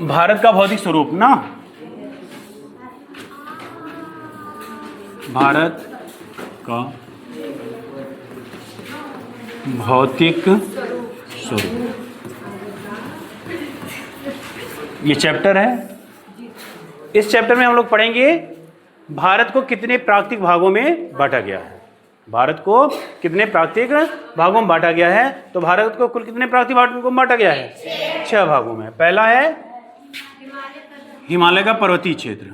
भारत का भौतिक स्वरूप ना, भारत का भौतिक स्वरूप, ये चैप्टर है। इस चैप्टर में हम लोग पढ़ेंगे भारत को कितने प्राकृतिक भागों में बांटा गया है। भारत को कितने प्राकृतिक भागों में बांटा गया है? तो भारत को कुल कितने प्राकृतिक भागों में बांटा गया है? 6 भागों में। पहला है हिमालय का पर्वतीय क्षेत्र,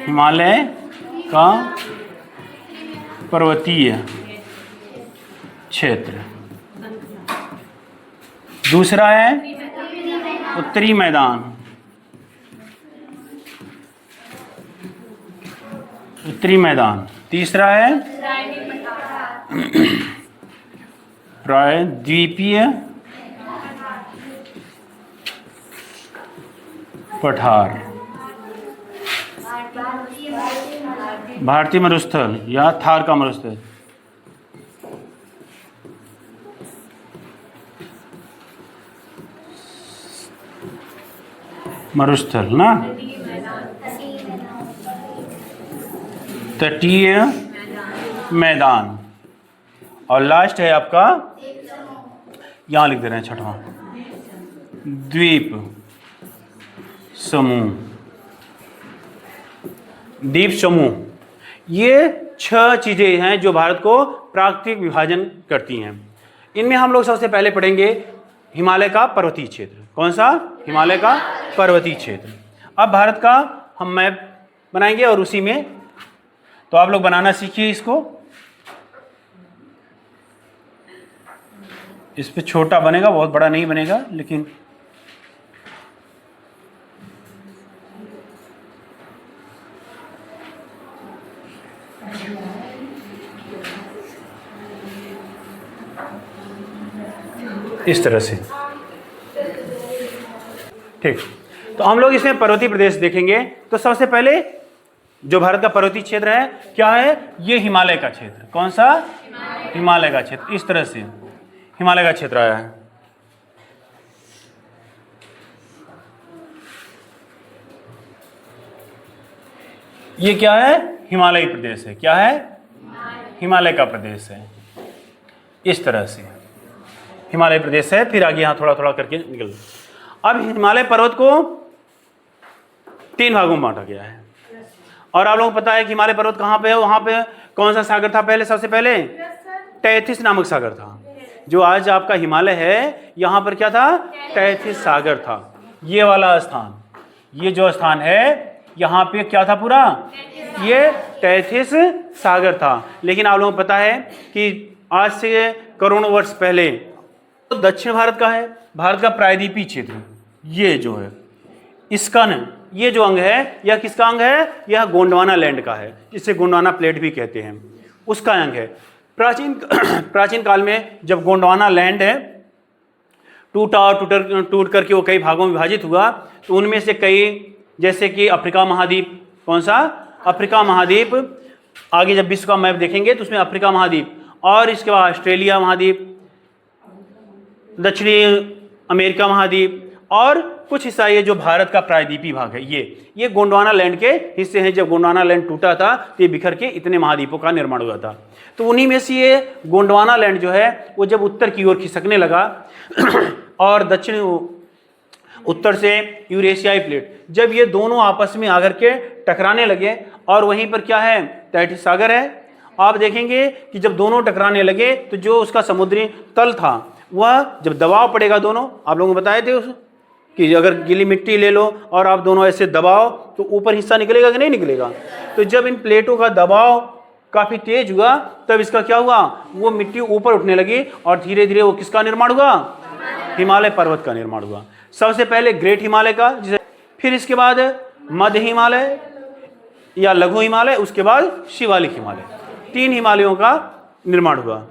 हिमालय का पर्वतीय क्षेत्र। दूसरा है उत्तरी मैदान, उत्तरी मैदान। तीसरा है प्रायद्वीपीय पठार, भारतीय मरुस्थल या थार का मरुस्थल। मरुस्थल ना, तटीय मैदान। और लास्ट है आपका, यहां लिख दे रहे हैं छठवां, द्वीप समूह, द्वीप समूह। ये 6 चीजें हैं जो भारत को प्राकृतिक विभाजन करती हैं। इनमें हम लोग सबसे पहले पढ़ेंगे हिमालय का पर्वतीय क्षेत्र। कौन सा? हिमालय का पर्वतीय क्षेत्र। अब भारत का हम मैप बनाएंगे और उसी में तो आप लोग बनाना सीखिए इसको। इस पे छोटा बनेगा, बहुत बड़ा नहीं बनेगा, लेकिन इस तरह से। ठीक, तो हम लोग इसमें पर्वतीय प्रदेश देखेंगे। तो सबसे पहले जो भारत का पर्वतीय क्षेत्र है क्या है? ये हिमालय का क्षेत्र। कौन सा? हिमालय का क्षेत्र। इस तरह से हिमालय का क्षेत्र आया है। ये क्या है? हिमालयी प्रदेश है। क्या है? हिमालय का प्रदेश है। इस तरह से हिमालय प्रदेश है। फिर आगे यहां थोड़ा थोड़ा करके निकल। अब हिमालय पर्वत को 3 भागों में बांटा गया है। और आप लोगों को पता है कि हिमालय पर्वत कहाँ पे है? वहां पे कौन सा सागर था पहले? सबसे पहले टैथिस नामक सागर था। जो आज आपका हिमालय है, यहाँ पर क्या था? टैथिस सागर था। ये वाला स्थान, ये जो स्थान है, यहाँ पे क्या था पूरा? ये टैथिस सागर था। लेकिन आप लोगों को पता है कि आज से करोड़ों वर्ष पहले तो दक्षिण भारत का है, भारत का प्रायद्वीपीय क्षेत्र, ये जो है इसका न, ये जो अंग है, यह किसका अंग है? यह गोंडवाना लैंड का है, जिसे गोंडवाना प्लेट भी कहते हैं, उसका अंग है। प्राचीन काल में जब गोंडवाना लैंड है टूट करके वो कई भागों में विभाजित हुआ, तो उनमें से कई, जैसे कि अफ्रीका महाद्वीप। कौन सा? अफ्रीका महाद्वीप। आगे जब विश्व का मैप देखेंगे तो उसमें अफ्रीका महाद्वीप, और इसके बाद ऑस्ट्रेलिया महाद्वीप, दक्षिणी अमेरिका महाद्वीप, और कुछ हिस्सा ये जो भारत का प्रायद्वीपीय भाग है, ये गोंडवाना लैंड के हिस्से हैं। जब गोंडवाना लैंड टूटा था तो ये बिखर के इतने महाद्वीपों का निर्माण हुआ था। तो उन्हीं में से ये गोंडवाना लैंड जो है वो जब उत्तर की ओर खिसकने लगा और दक्षिण उत्तर से यूरेशियाई प्लेट, जब ये दोनों आपस में आकर के टकराने लगे, और वहीं पर क्या है? टैथिस सागर है। आप देखेंगे कि जब दोनों टकराने लगे तो जो उसका समुद्री तल था, वह जब दबाव पड़ेगा, दोनों आप लोगों को बताए थे उस कि अगर गीली मिट्टी ले लो और आप दोनों ऐसे दबाओ तो ऊपर हिस्सा निकलेगा कि नहीं निकलेगा? तो जब इन प्लेटों का दबाव काफ़ी तेज हुआ, तब इसका क्या हुआ? वो मिट्टी ऊपर उठने लगी और धीरे धीरे वो किसका निर्माण हुआ? हिमालय पर्वत का निर्माण हुआ। सबसे पहले ग्रेट हिमालय का, जिसे फिर इसके बाद मध्य हिमालय या लघु हिमालय, उसके बाद शिवालिक हिमालय, 3 हिमालयों का निर्माण हुआ।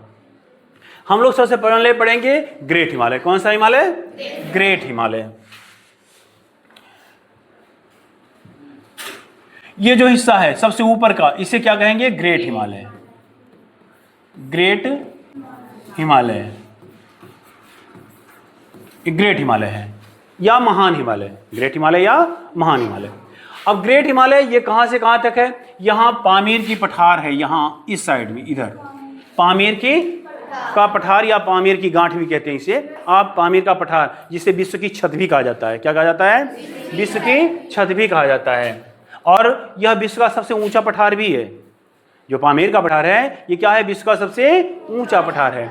हम लोग सबसे पहले पढ़ेंगे ग्रेट हिमालय। कौन सा हिमालय? ग्रेट हिमालय। ये जो हिस्सा है सबसे ऊपर का, इसे क्या कहेंगे? Great Himalaya. Great Himalaya. Great Himalaya है या महान हिमालय, ग्रेट हिमालय या महान हिमालय। अब ग्रेट हिमालय ये कहाँ से कहाँ तक है? यहाँ पामीर की पठार है, यहाँ इस साइड में, इधर पामीर की का पठार या पामीर की गांठ भी कहते हैं इसे आप, पामीर का पठार, जिसे विश्व की छत भी कहा जाता है। क्या कहा जाता है? विश्व की छत भी कहा जाता है। और यह विश्व का सबसे ऊंचा पठार भी है। जो पामीर का पठार है ये क्या है? विश्व का सबसे ऊंचा पठार है।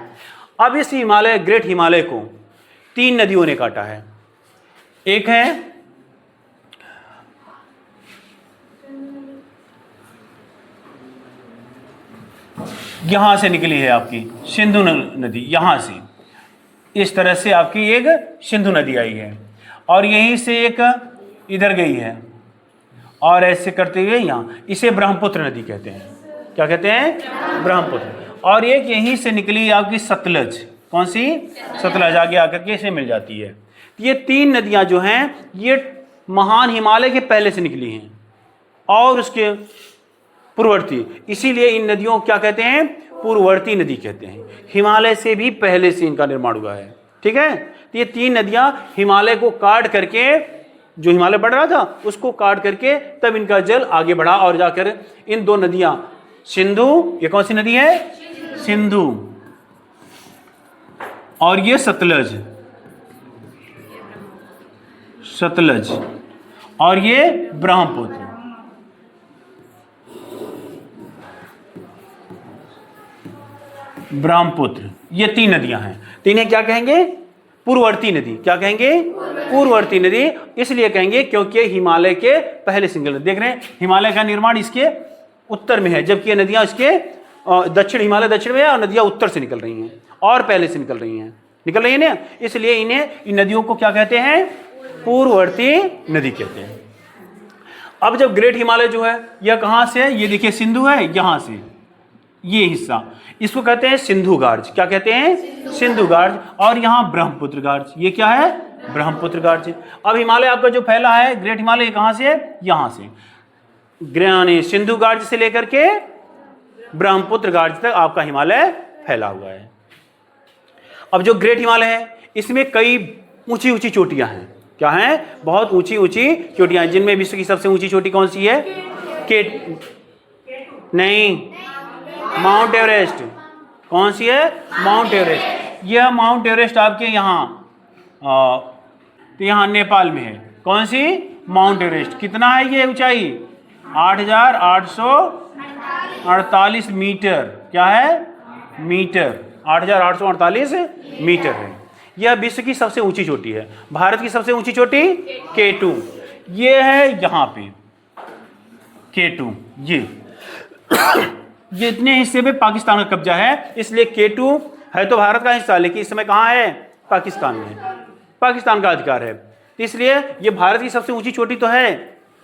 अब इस हिमालय, ग्रेट हिमालय को 3 नदियों ने काटा है। एक है यहां से निकली है आपकी सिंधु नदी, यहां से इस तरह से आपकी एक सिंधु नदी आई है, और यहीं से एक इधर गई है, और ऐसे करते हुए यहाँ, इसे ब्रह्मपुत्र नदी कहते हैं। क्या कहते हैं? ब्रह्मपुत्र। और एक यहीं से निकली आपकी सतलज। कौन सी? सतलज आगे आकर के इसे मिल जाती है। ये 3 नदियां जो हैं ये महान हिमालय के पहले से निकली हैं और उसके पूर्ववर्ती, इसीलिए इन नदियों को क्या कहते हैं? पूर्ववर्ती नदी कहते हैं। हिमालय से भी पहले से इनका निर्माण हुआ है। ठीक है, तो ये 3 नदियां हिमालय को काट करके, जो हिमालय बढ़ रहा था उसको काट करके तब इनका जल आगे बढ़ा, और जाकर इन 2 नदियां, सिंधु, ये कौन सी नदी है? सिंधु, और ये सतलज, सतलज, और ये ब्रह्मपुत्र। ब्रह्मपुत्र, ये 3 नदियां हैं। तो इन्हें क्या कहेंगे? पूर्ववर्ती नदी। क्या कहेंगे? पूर्ववर्ती नदी। इसलिए कहेंगे क्योंकि हिमालय के पहले सिंगल, देख रहे हैं हिमालय का निर्माण इसके उत्तर में है, जबकि ये नदियां इसके दक्षिण, हिमालय दक्षिण में है और नदियां उत्तर से निकल रही हैं और पहले से निकल रही हैं ना, इसलिए इन्हें, इन नदियों को क्या कहते हैं? पूर्ववर्ती नदी कहते हैं। अब जब ग्रेट हिमालय जो है यह कहां से है? ये देखिए सिंधु है, यहां से ये हिस्सा, इसको कहते हैं सिंधु गार्ज। क्या कहते हैं? सिंधु गार्ज। और यहाँ ब्रह्मपुत्र गार्ज। ये क्या है? ब्रह्मपुत्र गार्ज। अब हिमालय आपका जो फैला है, ग्रेट हिमालय, कहाँ से है? यहाँ से, सिंधु गार्ज से लेकर के ब्रह्मपुत्र गार्ज तक आपका हिमालय फैला हुआ है। अब जो ग्रेट हिमालय है इसमें कई ऊंची ऊंची चोटियां हैं। क्या हैं? बहुत ऊंची ऊंची चोटियां हैं, जिनमें विश्व की सबसे ऊंची चोटी कौन सी है? नहीं, माउंट एवरेस्ट। कौन सी है? Mount Everest. यह माउंट एवरेस्ट आपके यहाँ, तो यहाँ नेपाल में है। कौन सी? Mount Everest. कितना है ये ऊंचाई? 8,848 मीटर। क्या है? मीटर। 8,848 मीटर है। यह विश्व की सबसे ऊंची चोटी है। भारत की सबसे ऊंची चोटी K2, ये है यहाँ पे K2। ये इतने हिस्से पे पाकिस्तान का कब्जा है, इसलिए K2 है तो भारत का हिस्सा, लेकिन इस समय कहाँ है? पाकिस्तान में, पाकिस्तान का अधिकार है। इसलिए ये भारत की सबसे ऊंची चोटी तो है,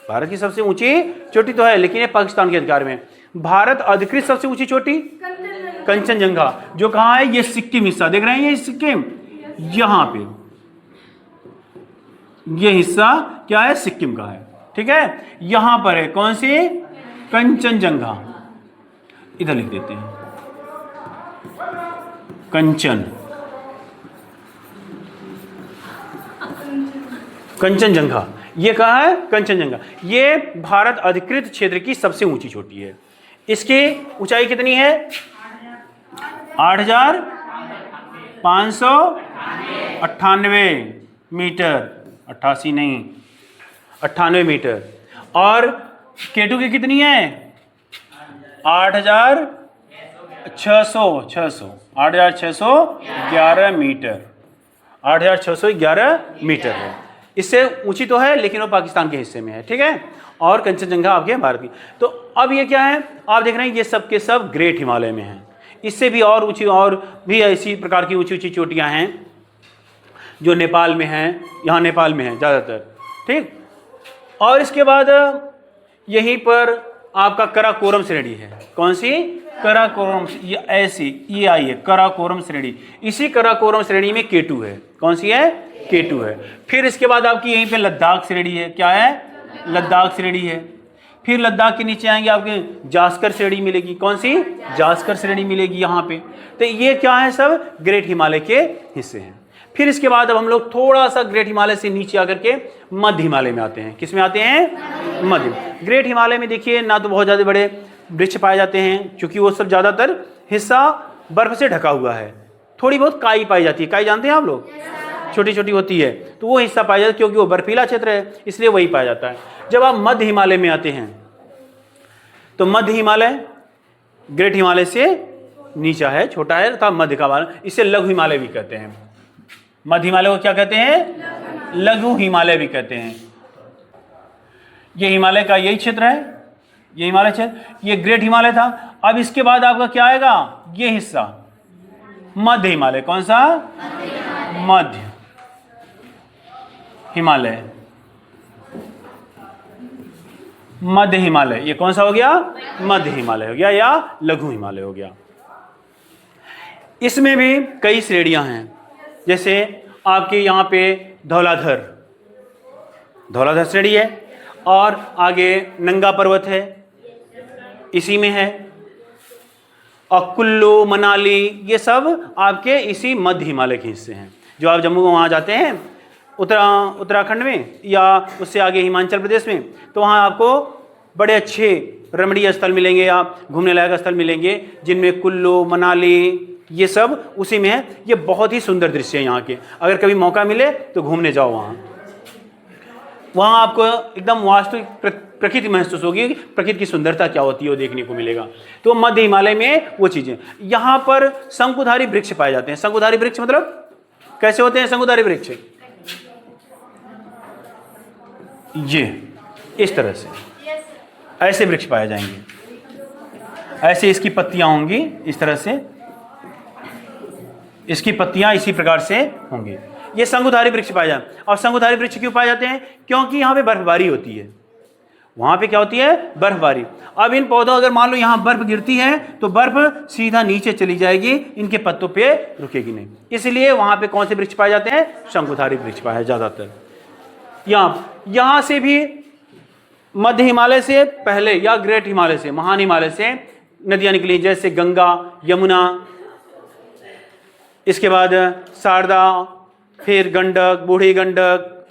भारत की सबसे ऊंची चोटी तो है, लेकिन ये पाकिस्तान के अधिकार में। भारत अधिकृत सबसे ऊंची चोटी कंचनजंगा, जो कहाँ है? ये सिक्किम हिस्सा, देख रहे हैं ये सिक्किम, यहाँ पे ये हिस्सा क्या है? सिक्किम का है। ठीक है, यहां पर है कौन सी? कंचनजंगा। इधर लिख देते हैं कंचनजंगा। ये कहाँ है? कंचनजंगा। ये भारत अधिकृत क्षेत्र की सबसे ऊंची चोटी है। इसकी ऊंचाई कितनी है? 8,598 मीटर, 88 नहीं, 98 मीटर। और K2 की कितनी है? 8,611 मीटर, 8,611 मीटर है। इससे ऊंची तो है, लेकिन वो पाकिस्तान के हिस्से में है। ठीक है, और कंचनजंगा आपके भारत की। तो अब ये क्या है? आप देख रहे हैं ये सब के सब ग्रेट हिमालय में हैं। इससे भी और ऊंची, और भी ऐसी प्रकार की ऊंची ऊंची चोटियां हैं जो नेपाल में हैं, यहाँ नेपाल में हैं ज़्यादातर। ठीक, और इसके बाद यहीं पर आपका कराकोरम श्रेणी है। कौन सी? कराकोरम। ये ऐसी ये आई है कराकोरम श्रेणी। इसी कराकोरम श्रेणी में K2 है। कौन सी है? K2 है। फिर इसके बाद आपकी यहीं पे लद्दाख श्रेणी है। क्या है? लद्दाख श्रेणी है। फिर लद्दाख के नीचे आएंगे आपके जास्कर श्रेणी मिलेगी। कौन सी? जास्कर श्रेणी मिलेगी यहाँ पे। तो ये क्या है? सब ग्रेट हिमालय के हिस्से हैं। फिर इसके बाद अब हम लोग थोड़ा सा ग्रेट हिमालय से नीचे आकर के मध्य हिमालय में आते हैं। किस में आते हैं? मध्य। ग्रेट हिमालय में देखिए ना तो बहुत ज़्यादा बड़े वृक्ष पाए जाते हैं, क्योंकि वो सब ज़्यादातर हिस्सा बर्फ से ढका हुआ है। थोड़ी बहुत काई पाई जाती है। काई जानते हैं आप लोग? छोटी छोटी होती है, तो वो हिस्सा पाया जाता है, क्योंकि वो बर्फीला क्षेत्र है, इसलिए वही पाया जाता है। जब आप मध्य हिमालय में आते हैं तो मध्य हिमालय ग्रेट हिमालय से नीचा है, छोटा है, तथा मध्य का हिमालय, इसे लघु हिमालय भी कहते हैं। मध्य हिमालय को क्या कहते हैं? लघु हिमालय भी कहते हैं। ये हिमालय का यही क्षेत्र है, ये हिमालय क्षेत्र, ये ग्रेट हिमालय था। अब इसके बाद आपका क्या आएगा? ये हिस्सा मध्य हिमालय। कौन सा? मध्य हिमालय। मध्य हिमालय ये कौन सा हो गया? मध्य हिमालय हो गया या लघु हिमालय हो गया। इसमें भी कई श्रेणियां हैं, जैसे आपके यहाँ पे धौलाधर श्रेणी है, और आगे नंगा पर्वत है, इसी में है, और कुल्लू, मनाली, ये सब आपके इसी मध्य हिमालय के हिस्से हैं। जो आप जम्मू वहाँ जाते हैं उत्तराखंड में या उससे आगे हिमाचल प्रदेश में, तो वहाँ आपको बड़े अच्छे रमणीय स्थल मिलेंगे, आप घूमने लायक स्थल मिलेंगे, जिनमें कुल्लू, मनाली, ये सब उसी में है। ये बहुत ही सुंदर दृश्य है यहाँ के। अगर कभी मौका मिले तो घूमने जाओ वहाँ आपको एकदम वास्तविक प्रकृति महसूस होगी, प्रकृति की सुंदरता क्या होती है वो देखने को मिलेगा। तो मध्य हिमालय में वो चीज़ें, यहाँ पर शंकुधारी वृक्ष पाए जाते हैं। शंकुधारी वृक्ष मतलब कैसे होते हैं? शंकुधारी वृक्ष ये इस तरह से ऐसे वृक्ष पाए जाएंगे, ऐसे इसकी पत्तियां होंगी, इस तरह से इसकी पत्तियां इसी प्रकार से होंगी। ये शंकुधारी वृक्ष पाए जाते हैं। और शंकुधारी वृक्ष क्यों पाए जाते हैं? क्योंकि यहाँ पे बर्फबारी होती है। वहाँ पे क्या होती है? बर्फबारी। अब इन पौधों, अगर मान लो यहाँ बर्फ गिरती है तो बर्फ सीधा नीचे चली जाएगी, इनके पत्तों पे रुकेगी नहीं। इसलिए वहाँ पे कौन से वृक्ष पाए जाते हैं? शंकुधारी वृक्ष पाए ज़्यादातर। यहाँ से भी मध्य हिमालय से पहले या ग्रेट हिमालय से, महान हिमालय से नदियाँ निकली, जैसे गंगा, यमुना, इसके बाद शारदा, फिर गंडक, बूढ़ी गंडक,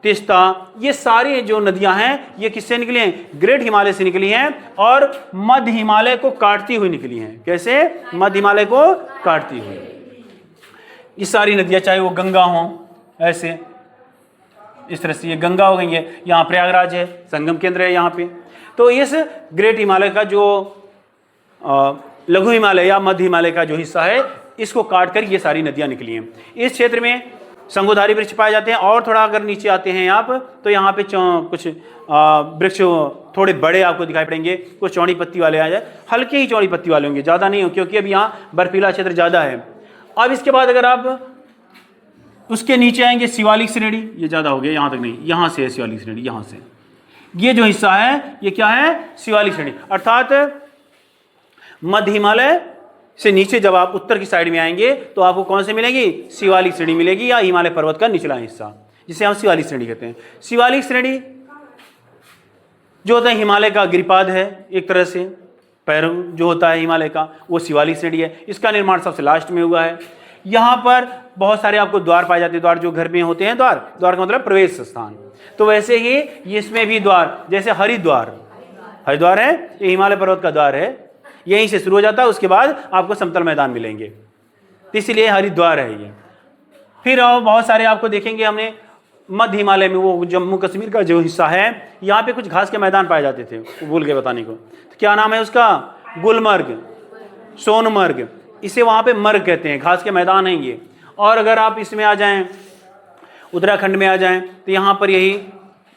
तीस्ता, ये सारी जो नदियां हैं ये किससे निकली हैं? ग्रेट हिमालय से निकली हैं, और मध्य हिमालय को काटती हुई निकली हैं। कैसे? मध्य हिमालय को काटती हुई। ये सारी नदियां, चाहे वो गंगा हो, ऐसे इस तरह से ये गंगा हो गई है, यहाँ प्रयागराज है, संगम केंद्र है यहाँ पे। तो इस ग्रेट हिमालय का जो लघु हिमालय या मध्य हिमालय का जो हिस्सा है, इसको काट कर ये सारी नदियाँ निकली हैं। इस क्षेत्र में शंकुधारी वृक्ष पाए जाते हैं। और थोड़ा अगर नीचे आते हैं आप, तो यहाँ पे कुछ वृक्ष थोड़े बड़े आपको दिखाई पड़ेंगे, कुछ चौड़ी पत्ती वाले आ जाए, हल्के ही चौड़ी पत्ती वाले होंगे, ज़्यादा नहीं हो, क्योंकि अभी यहाँ बर्फीला क्षेत्र ज़्यादा है। अब इसके बाद अगर आप उसके नीचे आएंगे, शिवालिक श्रेणी, ये ज़्यादा हो गया, यहाँ तक नहीं, यहाँ से है शिवालिक श्रेणी, यहाँ से ये जो हिस्सा है ये क्या है? शिवालिक श्रेणी। अर्थात मध्य हिमालय से नीचे जब आप उत्तर की साइड में आएंगे तो आपको कौन से मिलेगी? शिवालिक श्रेणी मिलेगी, या हिमालय पर्वत का निचला हिस्सा, जिसे हम शिवालिक श्रेणी कहते हैं। शिवालिक श्रेणी जो होता है हिमालय का गिरिपाद है, एक तरह से पैर जो होता है हिमालय का, वो शिवालिक श्रेणी है। इसका निर्माण सबसे लास्ट में हुआ है। यहाँ पर बहुत सारे आपको द्वार पाए जाते हैं। द्वार जो घर में होते हैं, द्वार का मतलब प्रवेश स्थान। तो वैसे ही इसमें भी द्वार, जैसे हरिद्वार है, ये हिमालय पर्वत का द्वार है, यहीं से शुरू हो जाता है, उसके बाद आपको समतल मैदान मिलेंगे, तो इसलिए हरिद्वार है ये। फिर और बहुत सारे आपको देखेंगे हमने मध्य हिमालय में, वो जम्मू कश्मीर का जो हिस्सा है, यहाँ पे कुछ घास के मैदान पाए जाते थे, वो भूल गए बताने को, तो क्या नाम है उसका? गुलमर्ग, सोनमर्ग, इसे वहाँ पे मर्ग कहते हैं, घास के मैदान हैं ये। और अगर आप इसमें आ जाएं, उत्तराखंड में आ जाएं, तो यहाँ पर यही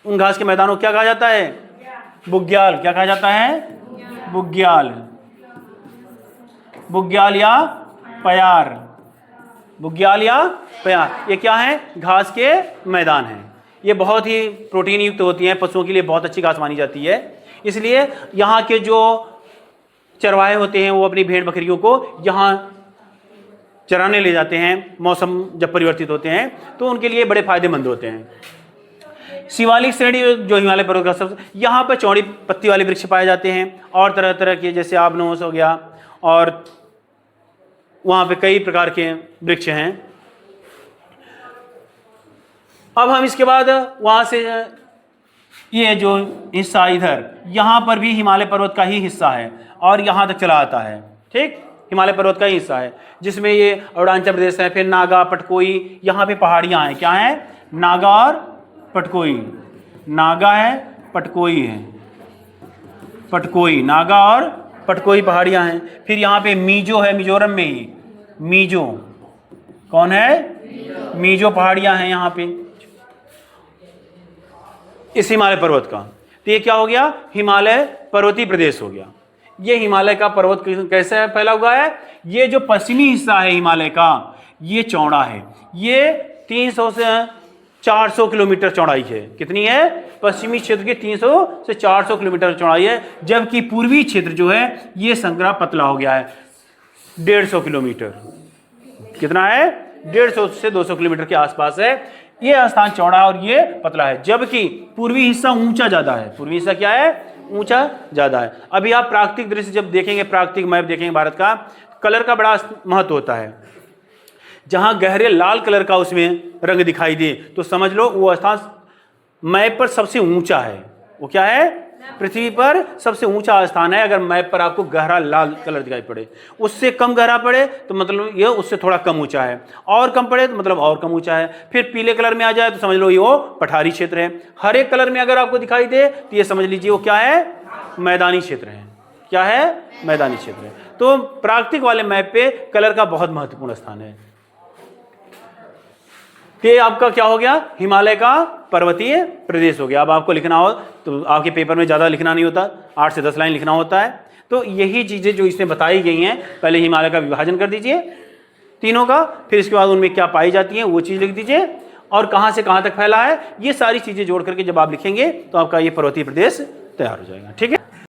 उन घास के मैदानों को क्या कहा जाता है? बुग्याल। क्या कहा जाता है? बुग्याल। बुग्याल या प्यार, बुग्याल या प्यार, ये क्या है? घास के मैदान हैं। ये बहुत ही प्रोटीन युक्त होती हैं, पशुओं के लिए बहुत अच्छी घास मानी जाती है। इसलिए यहाँ के जो चरवाहे होते हैं वो अपनी भेड़ बकरियों को यहाँ चराने ले जाते हैं, मौसम जब परिवर्तित होते हैं तो उनके लिए बड़े फायदेमंद होते हैं। शिवालिक श्रेणी जो हिमालय पर्वत का सबसे, यहाँ पर चौड़ी पत्ती वाले वृक्ष पाए जाते हैं, और तरह तरह के, जैसे आबनोस हो गया, और वहाँ पे कई प्रकार के वृक्ष हैं। अब हम इसके बाद वहाँ से ये जो हिस्सा इधर, यहाँ पर भी हिमालय पर्वत का ही हिस्सा है और यहाँ तक चला आता है, ठीक, हिमालय पर्वत का ही हिस्सा है, जिसमें ये अरुणाचल प्रदेश है, फिर नागा, पटकोई, यहाँ पे पहाड़ियाँ हैं, क्या हैं, नागा और पटकोई, नागा है, पटकोई है, पटकोई, नागा और पटकोई पहाड़ियाँ हैं। फिर यहाँ पे मीजो है, मिजोरम में ही, मीजो, कौन है, मीजो पहाड़ियाँ हैं यहाँ पे इस हिमालय पर्वत का। तो ये क्या हो गया, हिमालय पर्वतीय प्रदेश हो गया। ये हिमालय का पर्वत कैसे फैला हुआ है, ये जो पश्चिमी हिस्सा है हिमालय का, ये चौड़ा है, ये 300 से 400 किलोमीटर चौड़ाई है। कितनी है, पश्चिमी क्षेत्र की 300 से 400 किलोमीटर चौड़ाई है, जबकि पूर्वी क्षेत्र जो है ये संकरा पतला हो गया है, 150 किलोमीटर। कितना है, 150 से 200 किलोमीटर के आसपास है। ये स्थान चौड़ा है और ये पतला है, जबकि पूर्वी हिस्सा ऊंचा ज्यादा है। पूर्वी हिस्सा क्या है, ऊंचा ज्यादा है। अभी आप प्राकृतिक दृश्य जब देखेंगे, प्राकृतिक मैप देखेंगे भारत का, कलर का बड़ा महत्व होता है। जहां गहरे लाल कलर का उसमें रंग दिखाई दे तो समझ लो वो स्थान मैप पर सबसे ऊंचा है। वो क्या है, पृथ्वी पर सबसे ऊंचा स्थान है। अगर मैप पर आपको गहरा लाल कलर दिखाई पड़े, उससे कम गहरा पड़े तो मतलब ये उससे थोड़ा कम ऊंचा है, और कम पड़े तो मतलब और कम ऊंचा है। फिर पीले कलर में आ जाए तो समझ लो ये वो पठारी क्षेत्र है। हरे कलर में अगर आपको दिखाई दे तो ये समझ लीजिए वो क्या है, मैदानी क्षेत्र है। क्या है, मैदानी क्षेत्र है। तो प्राकृतिक वाले मैप पे कलर का बहुत महत्वपूर्ण स्थान है। ये आपका क्या हो गया, हिमालय का पर्वतीय प्रदेश हो गया। अब आपको लिखना हो तो आपके पेपर में ज़्यादा लिखना नहीं होता, 8 से 10 लाइन लिखना होता है। तो यही चीज़ें जो इसमें बताई गई हैं, पहले हिमालय का विभाजन कर दीजिए तीनों का, फिर इसके बाद उनमें क्या पाई जाती हैं वो चीज़ लिख दीजिए, और कहाँ से कहाँ तक फैला है, ये सारी चीज़ें जोड़ करके जब आप लिखेंगे तो आपका ये पर्वतीय प्रदेश तैयार हो जाएगा। ठीक है।